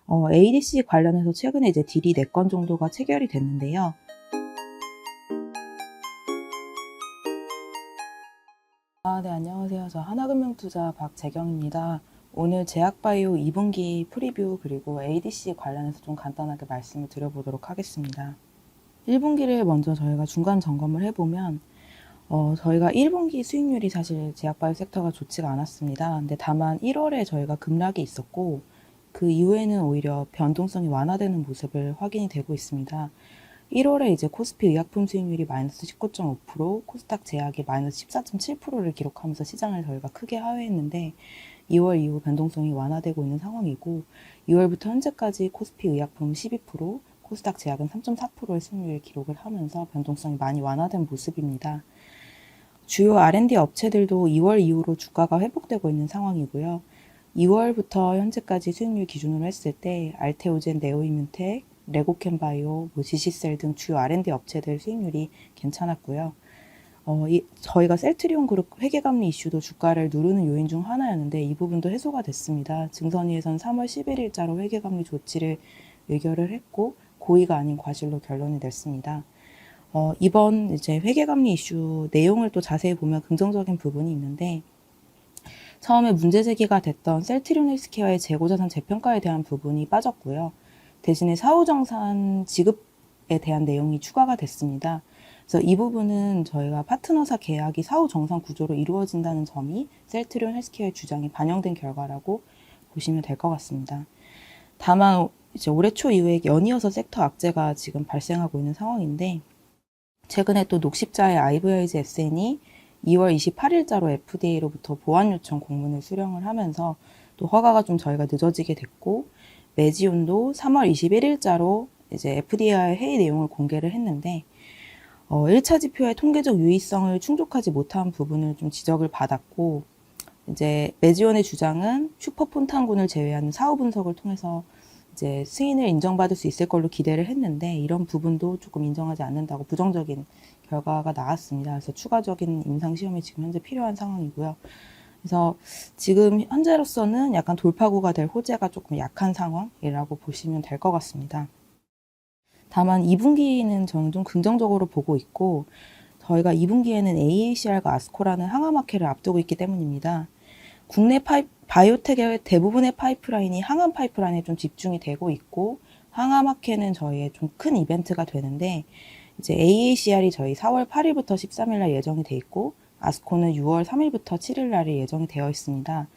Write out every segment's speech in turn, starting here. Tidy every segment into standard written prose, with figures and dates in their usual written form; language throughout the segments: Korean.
ADC 관련해서 최근에 이제 딜이 4건 정도가 체결이 됐는데요. 네, 안녕하세요. 저 하나금융투자 박재경입니다. 오늘 제약바이오 2분기 프리뷰 그리고 ADC 관련해서 좀 간단하게 말씀을 드려보도록 하겠습니다. 1분기를 먼저 저희가 중간 점검을 해보면 저희가 1분기 수익률이 사실 제약바이오 섹터가 좋지가 않았습니다. 근데 다만 1월에 저희가 급락이 있었고 그 이후에는 오히려 변동성이 완화되는 모습을 확인이 되고 있습니다. 1월에 이제 코스피 의약품 수익률이 마이너스 19.5%, 코스닥 제약이 마이너스 14.7%를 기록하면서 시장을 저희가 크게 하회했는데 2월 이후 변동성이 완화되고 있는 상황이고 2월부터 현재까지 코스피 의약품 12%, 코스닥 제약은 3.4%의 수익률을 기록을 하면서 변동성이 많이 완화된 모습입니다. 주요 R&D 업체들도 2월 이후로 주가가 회복되고 있는 상황이고요. 2월부터 현재까지 수익률 기준으로 했을 때 알테오젠, 네오이뮨텍, 레고캠바이오, 지시셀 등 주요 R&D 업체들 수익률이 괜찮았고요. 저희가 셀트리온 그룹 회계감리 이슈도 주가를 누르는 요인 중 하나였는데 이 부분도 해소가 됐습니다. 증선위에서는 3월 11일자로 회계감리 조치를 의결을 했고 고의가 아닌 과실로 결론이 냈습니다. 이번 이제 회계감리 이슈 내용을 또 자세히 보면 긍정적인 부분이 있는데 처음에 문제 제기가 됐던 셀트리온 헬스케어의 재고자산 재평가에 대한 부분이 빠졌고요. 대신에 사후정산 지급에 대한 내용이 추가가 됐습니다. 그래서 이 부분은 저희가 파트너사 계약이 사후정산 구조로 이루어진다는 점이 셀트리온 헬스케어의 주장이 반영된 결과라고 보시면 될 것 같습니다. 다만 이제 올해 초 이후에 연이어서 섹터 악재가 지금 발생하고 있는 상황인데 최근에 또 녹십자의 IVIG SN이 2월 28일자로 FDA로부터 보완 요청 공문을 수령을 하면서 또 허가가 좀 저희가 늦어지게 됐고 메지온도 3월 21일자로 이제 FDA와의 회의 내용을 공개를 했는데 1차 지표의 통계적 유의성을 충족하지 못한 부분을 좀 지적을 받았고 이제 메지온의 주장은 슈퍼폰탄군을 제외하는 사후 분석을 통해서 이제 승인을 인정받을 수 있을 걸로 기대를 했는데 이런 부분도 조금 인정하지 않는다고 부정적인 결과가 나왔습니다. 그래서 추가적인 임상시험이 지금 현재 필요한 상황이고요. 그래서 지금 현재로서는 약간 돌파구가 될 호재가 조금 약한 상황이라고 보시면 될 것 같습니다. 다만 2분기는 저는 좀 긍정적으로 보고 있고 저희가 2분기에는 AACR과 아스코라는 항암학회를 앞두고 있기 때문입니다. 국내 바이오텍의 대부분의 파이프라인이 항암 파이프라인에 좀 집중이 되고 있고 항암학회는 저희의 좀 큰 이벤트가 되는데 이제 AACR이 저희 4월 8일부터 13일 날 예정이 돼 있고 아스코는 6월 3일부터 7일 날이 예정이 되어 있습니다.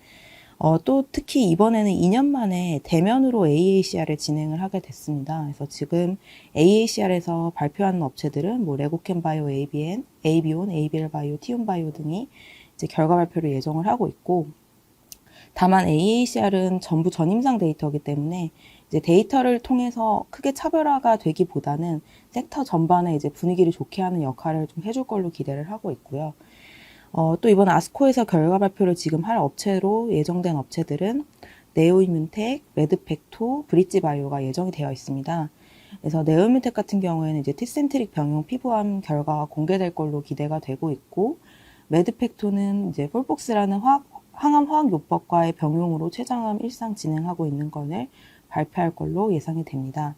또 특히 이번에는 2년 만에 대면으로 AACR을 진행을 하게 됐습니다. 그래서 지금 AACR에서 발표하는 업체들은 뭐 레고캠바이오, AB온, ABL바이오, 티움바이오 등이 이제 결과 발표를 예정을 하고 있고 다만 AACR은 전부 전임상 데이터이기 때문에 이제 데이터를 통해서 크게 차별화가 되기보다는 섹터 전반에 이제 분위기를 좋게 하는 역할을 좀 해줄 걸로 기대를 하고 있고요. 또 이번 아스코에서 결과 발표를 지금 할 업체로 예정된 업체들은 네오이뮨텍, 레드팩토, 브릿지바이오가 예정이 되어 있습니다. 그래서 네오이뮨텍 같은 경우에는 이제 티센트릭 병용 피부암 결과가 공개될 걸로 기대가 되고 있고 레드팩토는 이제 폴폭스라는 항암 화학요법과의 병용으로 췌장암 일상 진행하고 있는 건을 발표할 걸로 예상이 됩니다.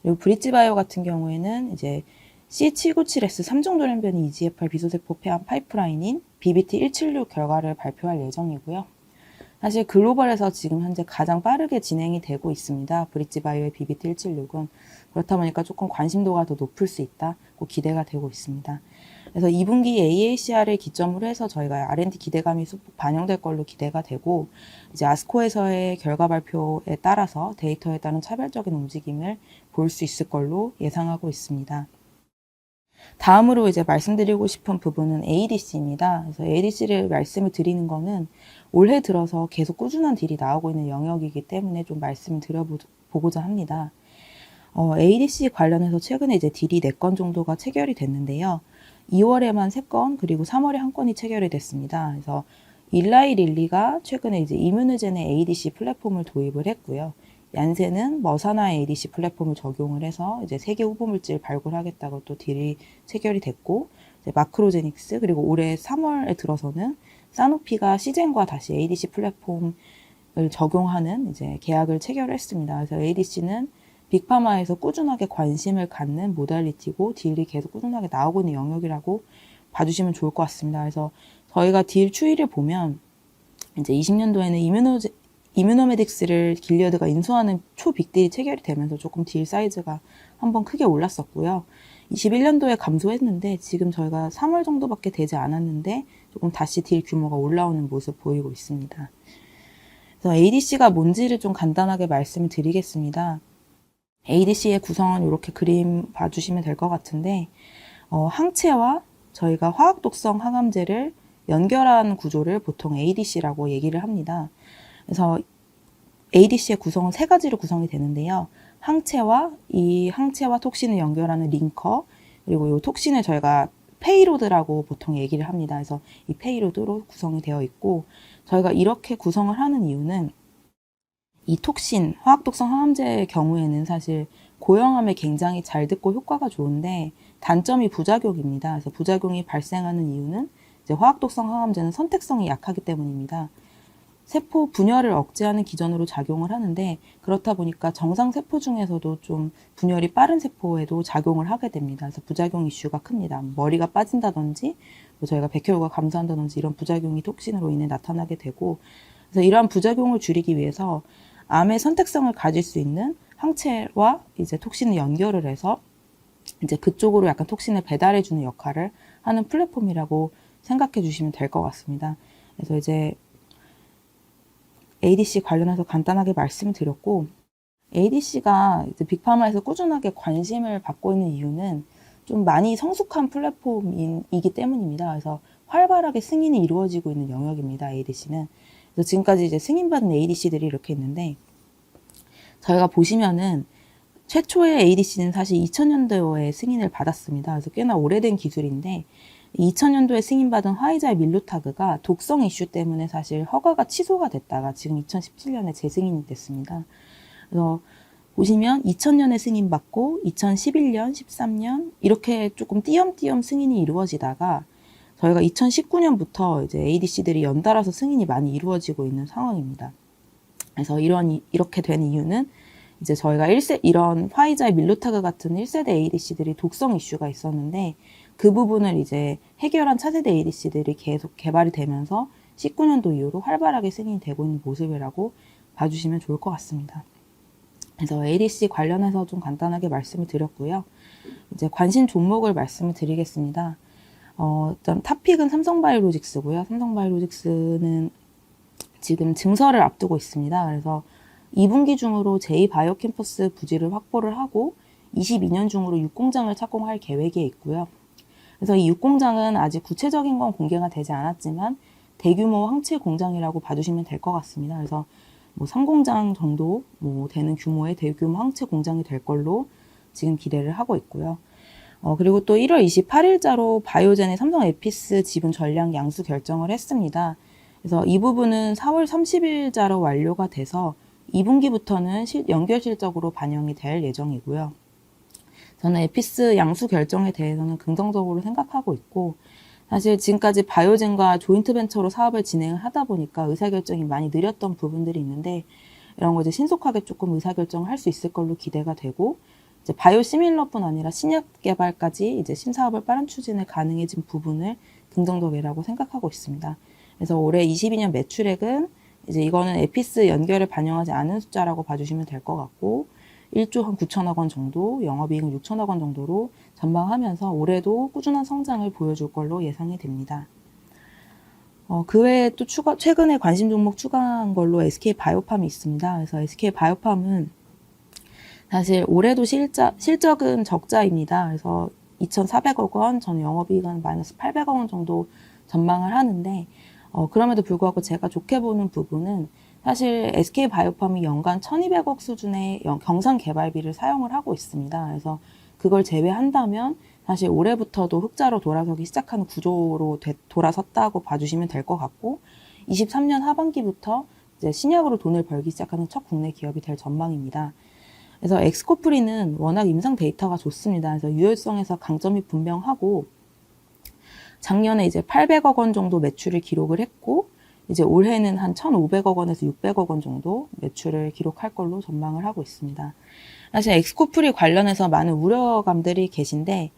그리고 브릿지바이오 같은 경우에는 이제 C797S 3종 돌연변이 EGFR 비소세포 폐암 파이프라인인 BBT176 결과를 발표할 예정이고요. 사실 글로벌에서 지금 현재 가장 빠르게 진행이 되고 있습니다. 브릿지바이오의 BBT176은 그렇다 보니까 조금 관심도가 더 높을 수 있다고 기대가 되고 있습니다. 그래서 2분기 AACR을 기점으로 해서 저희가 R&D 기대감이 소폭 반영될 걸로 기대가 되고 이제 아스코에서의 결과 발표에 따라서 데이터에 따른 차별적인 움직임을 볼 수 있을 걸로 예상하고 있습니다. 다음으로 이제 말씀드리고 싶은 부분은 ADC입니다. 그래서 ADC를 말씀을 드리는 거는 올해 들어서 계속 꾸준한 딜이 나오고 있는 영역이기 때문에 좀 말씀을 드려보고자 합니다. ADC 관련해서 최근에 이제 딜이 4건 정도가 체결이 됐는데요. 2월에만 3건 그리고 3월에 1건이 체결이 됐습니다. 그래서 일라이 릴리가 최근에 이제 이뮤노젠의 ADC 플랫폼을 도입을 했고요. 얀센은 머사나 ADC 플랫폼을 적용을 해서 이제 세계 후보물질 발굴하겠다고 또 딜이 체결이 됐고 이제 마크로제닉스 그리고 올해 3월에 들어서는 사노피가 시젠과 다시 ADC 플랫폼 적용하는 이제 계약을 체결했습니다. 그래서 ADC는 빅파마에서 꾸준하게 관심을 갖는 모달리티고 딜이 계속 꾸준하게 나오고 있는 영역이라고 봐주시면 좋을 것 같습니다. 그래서 저희가 딜 추이를 보면 이제 20년도에는 이뮤노메딕스를 길리어드가 인수하는 초빅딜이 체결이 되면서 조금 딜 사이즈가 한번 크게 올랐었고요. 21년도에 감소했는데 지금 저희가 3월 정도밖에 되지 않았는데 조금 다시 딜 규모가 올라오는 모습 보이고 있습니다. 그래서 ADC가 뭔지를 좀 간단하게 말씀을 드리겠습니다. ADC의 구성은 이렇게 그림 봐주시면 될 것 같은데 항체와 저희가 화학독성 항암제를 연결한 구조를 보통 ADC라고 얘기를 합니다. 그래서 ADC의 구성은 세 가지로 구성이 되는데요. 이 항체와 톡신을 연결하는 링커, 그리고 이 톡신을 저희가 페이로드라고 보통 얘기를 합니다. 그래서 이 페이로드로 구성이 되어 있고, 저희가 이렇게 구성을 하는 이유는 이 톡신, 화학독성 항암제의 경우에는 사실 고형암에 굉장히 잘 듣고 효과가 좋은데 단점이 부작용입니다. 그래서 부작용이 발생하는 이유는 이제 화학독성 항암제는 선택성이 약하기 때문입니다. 세포 분열을 억제하는 기전으로 작용을 하는데 그렇다 보니까 정상 세포 중에서도 좀 분열이 빠른 세포에도 작용을 하게 됩니다. 그래서 부작용 이슈가 큽니다. 머리가 빠진다든지 저희가 백혈구가 감소한다든지 이런 부작용이 톡신으로 인해 나타나게 되고, 그래서 이러한 부작용을 줄이기 위해서 암의 선택성을 가질 수 있는 항체와 이제 톡신을 연결을 해서 이제 그쪽으로 약간 톡신을 배달해주는 역할을 하는 플랫폼이라고 생각해 주시면 될 것 같습니다. 그래서 이제 ADC 관련해서 간단하게 말씀을 드렸고, ADC가 이제 빅파마에서 꾸준하게 관심을 받고 있는 이유는 좀 많이 성숙한 플랫폼이기 때문입니다. 그래서 활발하게 승인이 이루어지고 있는 영역입니다. ADC는. 그래서 지금까지 이제 승인받은 ADC들이 이렇게 있는데, 저희가 보시면은 최초의 ADC는 사실 2000년도에 승인을 받았습니다. 그래서 꽤나 오래된 기술인데 2000년도에 승인받은 화이자의 밀루타그가 독성 이슈 때문에 사실 허가가 취소가 됐다가 지금 2017년에 재승인이 됐습니다. 그래서 보시면 2000년에 승인받고 2011년, 13년 이렇게 조금 띄엄띄엄 승인이 이루어지다가 저희가 2019년부터 이제 ADC들이 연달아서 승인이 많이 이루어지고 있는 상황입니다. 그래서 이렇게 된 이유는 이제 저희가 이런 화이자의 밀루타그 같은 1세대 ADC들이 독성 이슈가 있었는데 그 부분을 이제 해결한 차세대 ADC들이 계속 개발이 되면서 19년도 이후로 활발하게 승인이 되고 있는 모습이라고 봐주시면 좋을 것 같습니다. 그래서 ADC 관련해서 좀 간단하게 말씀을 드렸고요. 이제 관심 종목을 말씀을 드리겠습니다. 일단 탑픽은 삼성바이오로직스고요. 삼성바이오로직스는 지금 증설을 앞두고 있습니다. 그래서 2분기 중으로 제2바이오캠퍼스 부지를 확보를 하고 22년 중으로 6공장을 착공할 계획에 있고요. 그래서 이 6공장은 아직 구체적인 건 공개가 되지 않았지만 대규모 항체 공장이라고 봐주시면 될 것 같습니다. 그래서 뭐 3공장 정도 되는 규모의 대규모 항체 공장이 될 걸로 지금 기대를 하고 있고요. 그리고 또 1월 28일자로 바이오젠의 삼성 에피스 지분 전량 양수 결정을 했습니다. 그래서 이 부분은 4월 30일자로 완료가 돼서 2분기부터는 연결 실적으로 반영이 될 예정이고요. 저는 에피스 양수 결정에 대해서는 긍정적으로 생각하고 있고, 사실 지금까지 바이오젠과 조인트 벤처로 사업을 진행을 하다 보니까 의사결정이 많이 느렸던 부분들이 있는데 이런 거 이제 신속하게 조금 의사결정을 할 수 있을 걸로 기대가 되고, 이제 바이오 시밀러뿐 아니라 신약 개발까지 이제 신사업을 빠른 추진을 가능해진 부분을 긍정적이라고 생각하고 있습니다. 그래서 올해 22년 매출액은 이제 이거는 에피스 연결을 반영하지 않은 숫자라고 봐주시면 될 것 같고 1조 한 9천억 원 정도, 영업이익은 6천억 원 정도로 전망하면서 올해도 꾸준한 성장을 보여줄 걸로 예상이 됩니다. 그 외에 또 최근에 관심 종목 추가한 걸로 SK바이오팜이 있습니다. 그래서 SK바이오팜은 사실 올해도 실적은 적자입니다. 그래서 2,400억 원, 저는 영업이익은 마이너스 800억 원 정도 전망을 하는데 그럼에도 불구하고 제가 좋게 보는 부분은 사실 SK바이오팜이 연간 1,200억 수준의 경상 개발비를 사용을 하고 있습니다. 그래서 그걸 제외한다면 사실 올해부터도 흑자로 돌아서기 시작하는 구조로 돌아섰다고 봐주시면 될 것 같고 23년 하반기부터 이제 신약으로 돈을 벌기 시작하는 첫 국내 기업이 될 전망입니다. 그래서 엑스코프리는 워낙 임상 데이터가 좋습니다. 그래서 유효성에서 강점이 분명하고 작년에 이제 800억 원 정도 매출을 기록을 했고 이제 올해는 한 1,500억 원에서 600억 원 정도 매출을 기록할 걸로 전망을 하고 있습니다. 사실 엑스코프리 관련해서 많은 우려감들이 계신데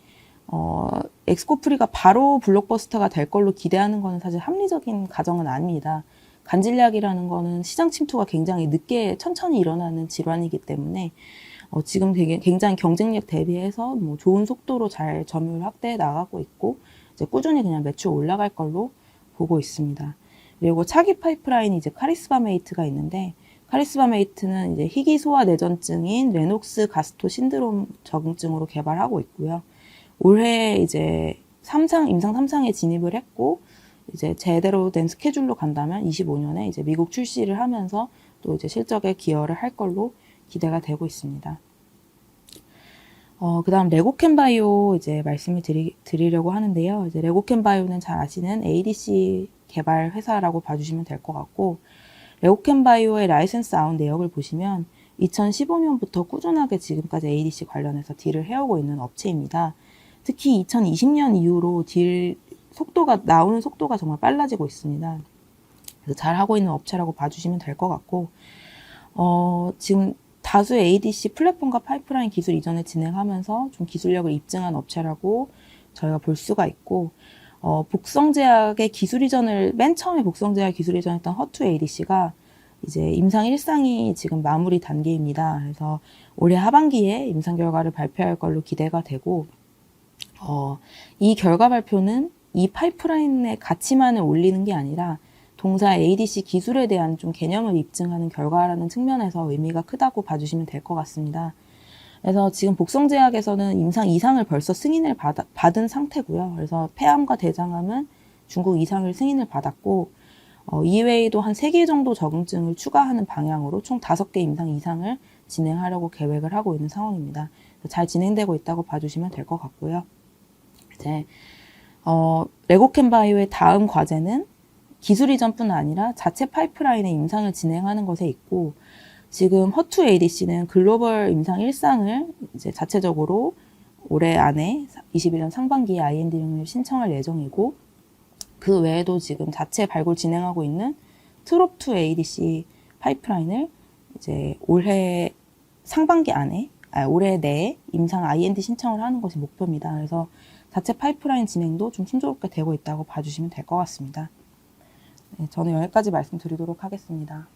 엑스코프리가 바로 블록버스터가 될 걸로 기대하는 것은 사실 합리적인 가정은 아닙니다. 간질약이라는 거는 시장 침투가 굉장히 늦게 천천히 일어나는 질환이기 때문에 지금 되게 굉장히 경쟁력 대비해서 뭐 좋은 속도로 잘 점유율 확대해 나가고 있고 이제 꾸준히 그냥 매출 올라갈 걸로 보고 있습니다. 그리고 차기 파이프라인이 이제 카리스바메이트가 있는데 카리스바메이트는 이제 희귀 소화 내전증인 레녹스 가스토 신드롬 적응증으로 개발하고 있고요. 올해 이제 임상 3상에 진입을 했고 이제 제대로 된 스케줄로 간다면 25년에 이제 미국 출시를 하면서 또 이제 실적에 기여를 할 걸로 기대가 되고 있습니다. 그다음 레고캠바이오 이제 말씀을 드리려고 하는데요. 이제 레고캠바이오는 잘 아시는 ADC 개발 회사라고 봐주시면 될 것 같고, 레고캠바이오의 라이센스 아웃 내역을 보시면 2015년부터 꾸준하게 지금까지 ADC 관련해서 딜을 해오고 있는 업체입니다. 특히 2020년 이후로 나오는 속도가 정말 빨라지고 있습니다. 그래서 잘 하고 있는 업체라고 봐주시면 될 것 같고, 지금 다수의 ADC 플랫폼과 파이프라인 기술 이전을 진행하면서 좀 기술력을 입증한 업체라고 저희가 볼 수가 있고, 복성제약의 기술 이전을, 맨 처음에 복성제약 기술 이전했던 허투 ADC가 이제 임상 1상이 지금 마무리 단계입니다. 그래서 올해 하반기에 임상 결과를 발표할 걸로 기대가 되고, 이 결과 발표는 이 파이프라인의 가치만을 올리는 게 아니라 동사 ADC 기술에 대한 좀 개념을 입증하는 결과라는 측면에서 의미가 크다고 봐주시면 될 것 같습니다. 그래서 지금 복성제약에서는 임상 2상을 벌써 승인을 받은 상태고요. 그래서 폐암과 대장암은 중국 2상을 승인을 받았고, 이외에도 한 3개 정도 적응증을 추가하는 방향으로 총 5개 임상 2상을 진행하려고 계획을 하고 있는 상황입니다. 잘 진행되고 있다고 봐주시면 될 것 같고요. 이제 레고캠바이오의 다음 과제는 기술 이전뿐 아니라 자체 파이프라인의 임상을 진행하는 것에 있고, 지금 허투 ADC는 글로벌 임상 1상을 이제 자체적으로 올해 안에 21년 상반기에 IND를 신청할 예정이고, 그 외에도 지금 자체 발굴 진행하고 있는 트롭2 ADC 파이프라인을 이제 올해 올해 내에 임상 IND 신청을 하는 것이 목표입니다. 그래서 자체 파이프라인 진행도 좀 순조롭게 되고 있다고 봐주시면 될 것 같습니다. 네, 저는 여기까지 말씀드리도록 하겠습니다.